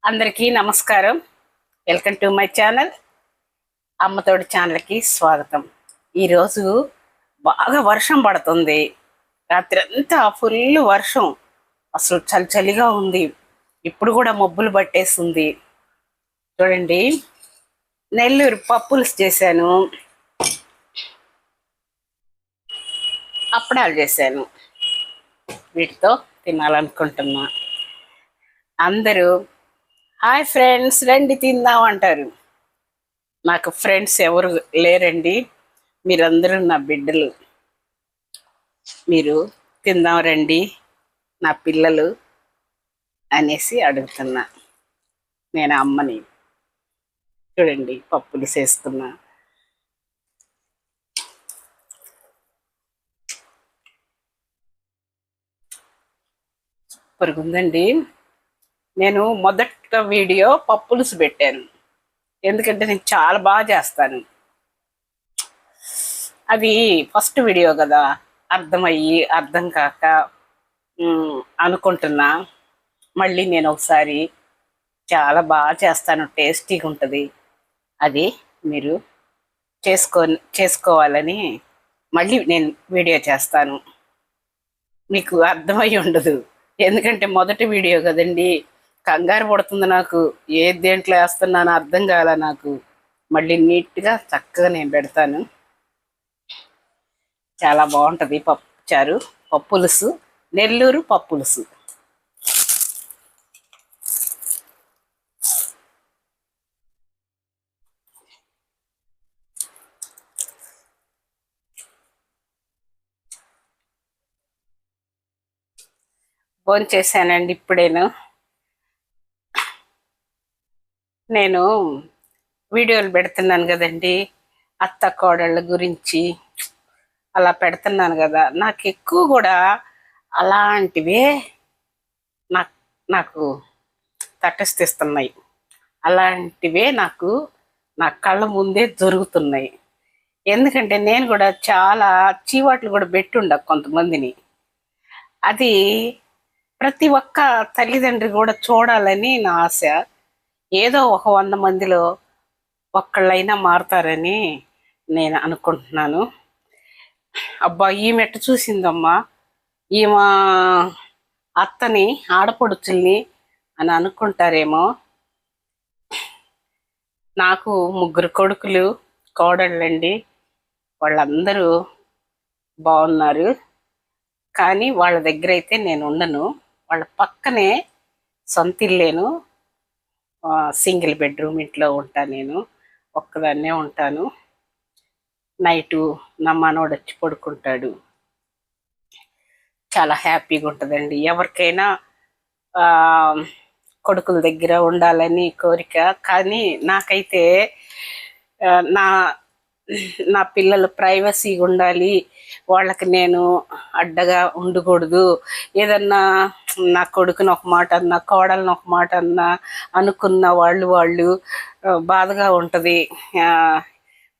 అందరికీ నమస్కారం. Welcome to my channel. అమ్మతోడి ఛానల్కి స్వాగతం. ఈరోజు బాగా వర్షం పడుతుంది. రాత్రి అంతా ఫుల్ వర్షం, అసలు చలి చలిగా ఉంది. ఇప్పుడు కూడా మబ్బులు పట్టేస్తుంది. చూడండి, నెల్లూరు పప్పులుసు చేశాను, అప్పడాలు చేశాను. వీటితో తినాలనుకుంటున్నా. అందరూ హాయ్ ఫ్రెండ్స్ రండి తిందాం అంటారు. నాకు ఫ్రెండ్స్ ఎవరు లేరండి, మీరందరూ నా బిడ్డలు. మీరు తిందాం రండి నా పిల్లలు అనేసి అడుగుతున్నా. నేను అమ్మని. చూడండి, పప్పులు చేస్తున్నా. సూపర్గుందండి. నేను మొదట వీడియో పప్పులుసు పెట్టాను, ఎందుకంటే నేను చాలా బాగా చేస్తాను. అది ఫస్ట్ వీడియో కదా, అర్థమయ్యి అర్థం కాక అనుకుంటున్నా. మళ్ళీ నేను ఒకసారి చాలా బాగా చేస్తాను, టేస్టీగా ఉంటుంది. అది మీరు చేసుకోవాలని మళ్ళీ నేను వీడియో చేస్తాను. మీకు అర్థమయ్యి ఉండదు, ఎందుకంటే మొదటి వీడియో కదండి. కంగారు పడుతుంది నాకు, ఏ దేంట్లో వేస్తున్నానో అర్థం కాల నాకు. మళ్ళీ నీట్గా చక్కగా నేను పెడతాను. చాలా బాగుంటుంది పప్పు చారు, పప్పులుసు, నెల్లూరు పప్పులుసు. భోంచేసానండి ఇప్పుడేను. నేను వీడియోలు పెడుతున్నాను కదండి, అత్త కోడళ్ళ గురించి అలా పెడుతున్నాను కదా. నాకు ఎక్కువ కూడా అలాంటివే నాకు తటస్థిస్తున్నాయి. అలాంటివే నాకు నా కళ్ళ ముందే జరుగుతున్నాయి. ఎందుకంటే నేను కూడా చాలా చీవాట్లు కూడా పెట్టుండ కొంతమందిని. అది ప్రతి ఒక్క తల్లిదండ్రి కూడా చూడాలని నా ఆశ. ఏదో ఒక 100 మందిలో ఒక్కళ్ళైనా మారుతారని నేను అనుకుంటున్నాను. అబ్బా, ఈమె ఎట్ట చూసిందమ్మా, ఈమె అత్తని ఆడపడుచుల్ని అని అనుకుంటారేమో. నాకు 3 కొడుకులు కోడళ్ళండి. వాళ్ళందరూ బాగున్నారు, కానీ వాళ్ళ దగ్గర అయితే నేను ఉండను. వాళ్ళ పక్కనే సొంత ఇల్లేను, సింగిల్ బెడ్రూమ్ ఇంట్లో ఉంటాను. నేను ఒక్కదాన్నే ఉంటాను. నైటు నా మనోడు వచ్చి పడుకుంటాడు. చాలా హ్యాపీగా ఉంటుందండి. ఎవరికైనా కొడుకుల దగ్గర ఉండాలని కోరిక, కానీ నాకైతే నా నా పిల్లలు ప్రైవసీగా ఉండాలి, వాళ్ళకి నేను అడ్డగా ఉండకూడదు. ఏదన్నా నా కొడుకుని ఒక మాట అన్నా, కోడలను ఒక మాట అన్నా అనుకున్న వాళ్ళు బాధగా ఉంటుంది.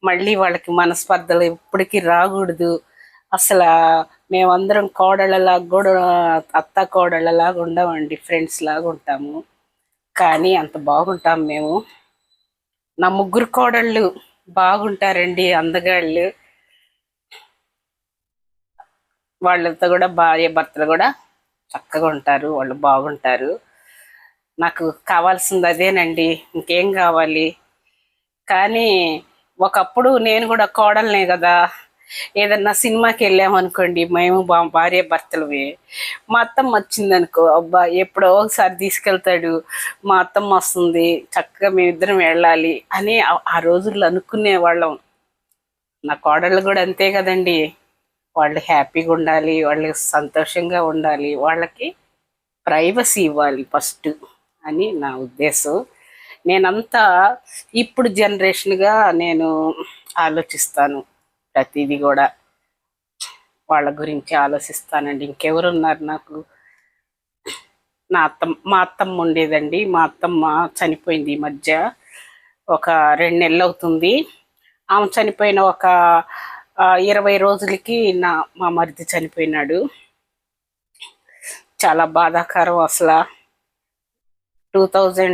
మళ్ళీ వాళ్ళకి మనస్పర్ధలు ఎప్పటికీ రాకూడదు. అసలు మేమందరం కోడళ్ళలాగా కూడా, అత్త కోడళ్ళలాగా ఉండమండి, ఫ్రెండ్స్ లాగా ఉంటాము. కానీ అంత బాగుంటాం మేము. నా 3 కోడళ్ళు బాగుంటారండి, అందగాళ్ళు. వాళ్ళతో కూడా భార్య భర్తలు కూడా చక్కగా ఉంటారు, వాళ్ళు బాగుంటారు. నాకు కావాల్సింది అదేనండి, ఇంకేం కావాలి. కానీ ఒకప్పుడు నేను కూడా కోడలనే కదా. ఏదన్నా సినిమాకి వెళ్ళామనుకోండి, మేము భార్య భర్తలవి. మా అత్తమ్మ వచ్చిందనుకో, అబ్బా ఎప్పుడో ఒకసారి తీసుకెళ్తాడు, మా అత్తమ్మ వస్తుంది, చక్కగా మేమిద్దరం వెళ్ళాలి అని ఆ రోజుల్లో అనుకునే వాళ్ళం. నా కోడళ్ళు కూడా అంతే కదండి. వాళ్ళు హ్యాపీగా ఉండాలి, వాళ్ళు సంతోషంగా ఉండాలి, వాళ్ళకి ప్రైవసీ ఇవ్వాలి ఫస్ట్ అని నా ఉద్దేశం. నేనంతా ఇప్పుడు జనరేషన్గా నేను ఆలోచిస్తాను. ప్రతిదీ కూడా వాళ్ళ గురించి ఆలోచిస్తానండి. ఇంకెవరున్నారు నాకు? మా అత్తమ్మ ఉండేదండి. మా అత్తమ్మ చనిపోయింది ఈ మధ్య, ఒక 2 నెలలు అవుతుంది. ఆమె చనిపోయిన ఒక 20 రోజులకి మా మరిది చనిపోయినాడు. చాలా బాధాకరం. అసలు 2000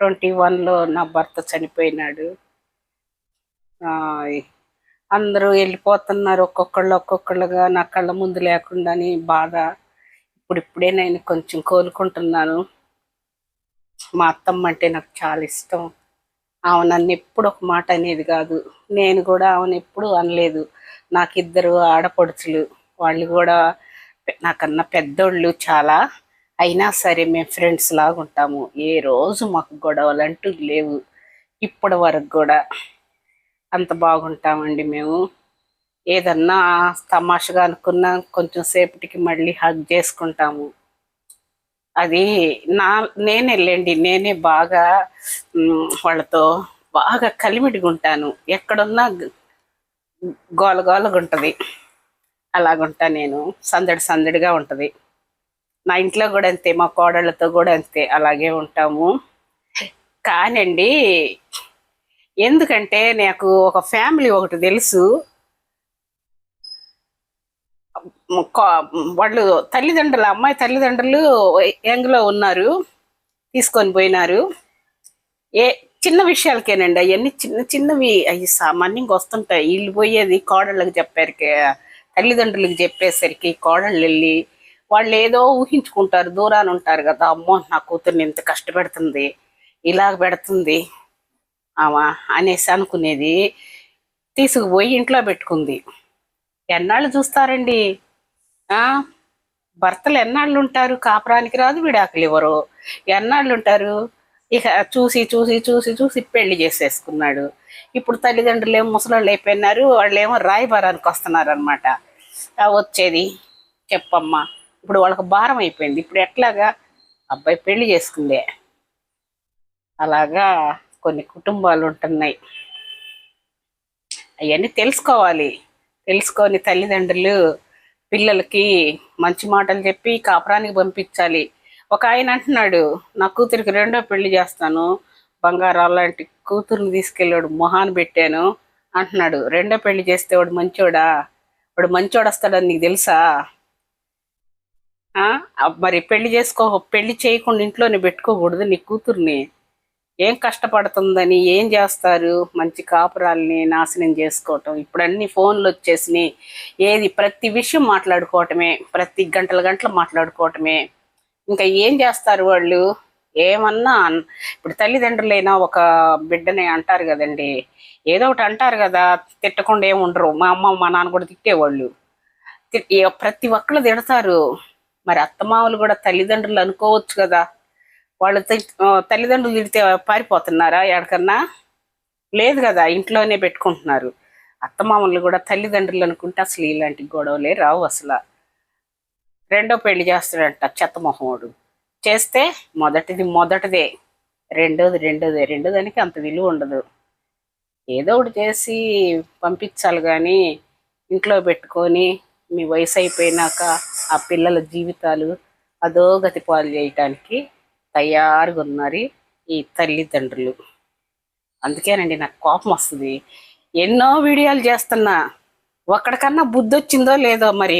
21లో నా భర్త చనిపోయినాడు. అందరూ వెళ్ళిపోతున్నారు ఒక్కొక్కళ్ళుగా, నా కళ్ళ ముందు లేకుండాని బాధ. ఇప్పుడిప్పుడే నేను కొంచెం కోలుకుంటున్నాను. మా అత్తమ్మ అంటే నాకు చాలా ఇష్టం. ఆమె నన్ను ఎప్పుడు ఒక మాట అనేది కాదు, నేను కూడా ఆమెను ఎప్పుడు అనలేదు. నాకు 2 ఆడపడుచులు, వాళ్ళు కూడా నాకన్నా పెద్దోళ్ళు చాలా. అయినా సరే మేము ఫ్రెండ్స్ లాగా ఉంటాము. ఏ రోజు మాకు గొడవలు అంటూ లేవు. ఇప్పటి వరకు కూడా అంత బాగుంటామండి మేము. ఏదన్నా తమాషగా అనుకున్నా కొంచెం సేపటికి మళ్ళీ హగ్ చేసుకుంటాము. అది నేనే బాగా వాళ్ళతో బాగా కలిమిడిగా ఉంటాను. ఎక్కడున్నా గోలగోలగా ఉంటుంది. అలాగుంటా నేను, సందడిగా ఉంటుంది. నా ఇంట్లో కూడా అంతే, మా కోడళ్ళతో కూడా అంతే, అలాగే ఉంటాము. కానండి, ఎందుకంటే నాకు ఒక ఫ్యామిలీ ఒకటి తెలుసు. వాళ్ళు అమ్మాయి తల్లిదండ్రులు యంగ్లో ఉన్నారు, తీసుకొని పోయినారు. ఏ చిన్న విషయాలకేనండి, అవన్నీ చిన్నవి అవి సామాన్యంగా వస్తుంటాయి. వీళ్ళు పోయేది కోడళ్ళకి చెప్పారు, తల్లిదండ్రులకి చెప్పేసరికి కోడళ్ళు వెళ్ళి వాళ్ళు ఏదో ఊహించుకుంటారు, దూరాన ఉంటారు కదా, అమ్మో నా కూతుర్ని ఇంత కష్టపెడుతుంది, ఇలాగ పెడుతుంది ఆమె అనేసి అనుకునేది. తీసుకుపోయి ఇంట్లో పెట్టుకుంది. ఎన్నాళ్ళు చూస్తారండి? భర్తలు ఎన్నాళ్ళు ఉంటారు? కాపురానికి రాదు, విడాకులు ఇవ్వరు. ఎన్నాళ్ళు ఉంటారు? ఇక చూసి చూసి చూసి చూసి పెళ్లి చేసేసుకున్నాడు. ఇప్పుడు తల్లిదండ్రులు ఏమో ముసలాళ్ళు అయిపోయినారు, వాళ్ళు ఏమో రాయబారానికి వస్తున్నారు అనమాట. వచ్చేది చెప్పమ్మా, ఇప్పుడు వాళ్ళకి భారం అయిపోయింది. ఇప్పుడు ఎట్లాగా? అబ్బాయి పెళ్లి చేసుకుందే. అలాగా కొన్ని కుటుంబాలు ఉంటున్నాయి. అవన్నీ తెలుసుకొని తల్లిదండ్రులు పిల్లలకి మంచి మాటలు చెప్పి కాపురానికి పంపించాలి. ఒక ఆయన అంటున్నాడు, నా కూతురికి 2వ పెళ్లి చేస్తాను, బంగారాలు లాంటి కూతుర్ని తీసుకెళ్ళాడు మొహాన్ని పెట్టాను అంటున్నాడు. 2వ పెళ్లి చేస్తే వాడు మంచోడా? వాడు మంచోడు వస్తాడని నీకు తెలుసా? మరి పెళ్లి చేయకుండా ఇంట్లోనే పెట్టుకోకూడదు నీ కూతుర్ని? ఏం కష్టపడుతుందని, ఏం చేస్తారు? మంచి కాపురాలని నాశనం చేసుకోవటం. ఇప్పుడు అన్ని ఫోన్లు వచ్చేసినాయి. ప్రతి విషయం మాట్లాడుకోవటమే, ప్రతి గంటలు మాట్లాడుకోవటమే. ఇంకా ఏం చేస్తారు వాళ్ళు? ఏమన్నా ఇప్పుడు తల్లిదండ్రులైనా ఒక బిడ్డని అంటారు కదండి, ఏదో ఒకటి అంటారు కదా, తిట్టకుండా ఏముండరు. మా అమ్మ మా నాన్న కూడా తిట్టేవాళ్ళు. ప్రతి ఒక్కళ్ళు తిడతారు. మరి అత్తమామలు కూడా తల్లిదండ్రులు అనుకోవచ్చు కదా. వాళ్ళు తల్లిదండ్రులు తిడితే పారిపోతున్నారా ఎక్కడికన్నా? లేదు కదా, ఇంట్లోనే పెట్టుకుంటున్నారు. అత్తమామలు కూడా తల్లిదండ్రులు అనుకుంటే అసలు ఇలాంటి గొడవలే రావు అసలు. 2వ పెళ్లి చేస్తాడంట చెత్తమొహముడు. చేస్తే మొదటిదే, రెండోదానికి అంత విలువ ఉండదు. ఏదో ఒకటి చేసి పంపించాలి కానీ ఇంట్లో పెట్టుకొని మీ వయసు అయిపోయినాక ఆ పిల్లల జీవితాలు అధోగతి పాలు చేయటానికి తయారుగా ఉన్నారు ఈ తల్లిదండ్రులు. అందుకేనండి నాకు కోపం వస్తుంది. ఎన్నో వీడియోలు చేస్తున్నా, ఒక్కడికన్నా బుద్ధి వచ్చిందో లేదో. మరి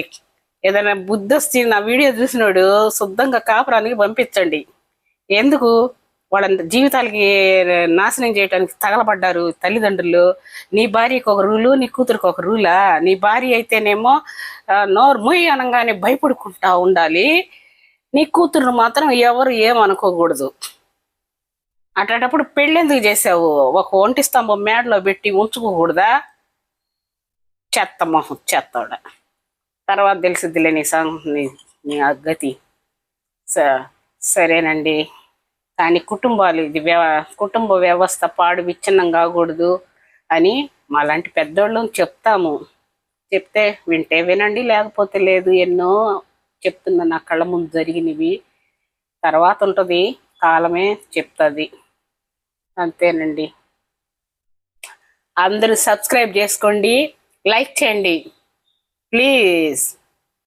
ఏదైనా బుద్ధి వచ్చి నా వీడియో చూసినాడు శుద్ధంగా కాపురానికి పంపించండి. ఎందుకు వాళ్ళ జీవితాలకి నాశనం చేయడానికి తగలబడ్డారు తల్లిదండ్రులు. నీ భార్యకి ఒక రూలు, నీ కూతురికి ఒక రూలా? నీ భార్య అయితేనేమో నోరు మూయి అనగానే భయపడుకుంటా ఉండాలి, నీ కూతురు మాత్రం ఎవరు ఏమనుకోకూడదు. అట్లాంటప్పుడు పెళ్ళెందుకు చేసావు? ఒక ఒంటి స్తంభం మేడలో పెట్టి ఉంచుకోకూడదా? చెత్త మొహం చెత్తోడ. తర్వాత తెలిసిద్దిలే నీ గతి. సరేనండి. కానీ కుటుంబ వ్యవస్థ పాడు విచ్ఛిన్నం కాకూడదు అని మాలాంటి పెద్దోళ్ళని చెప్తే వింటే వినండి, లేకపోతే లేదు. ఎన్నో చెప్తున్నా, నా కళ్ళ ముందు జరిగినవి. తర్వాత ఉంటుంది, కాలమే చెప్తుంది. అంతేనండి. అందరూ సబ్స్క్రైబ్ చేసుకోండి, లైక్ చేయండి ప్లీజ్.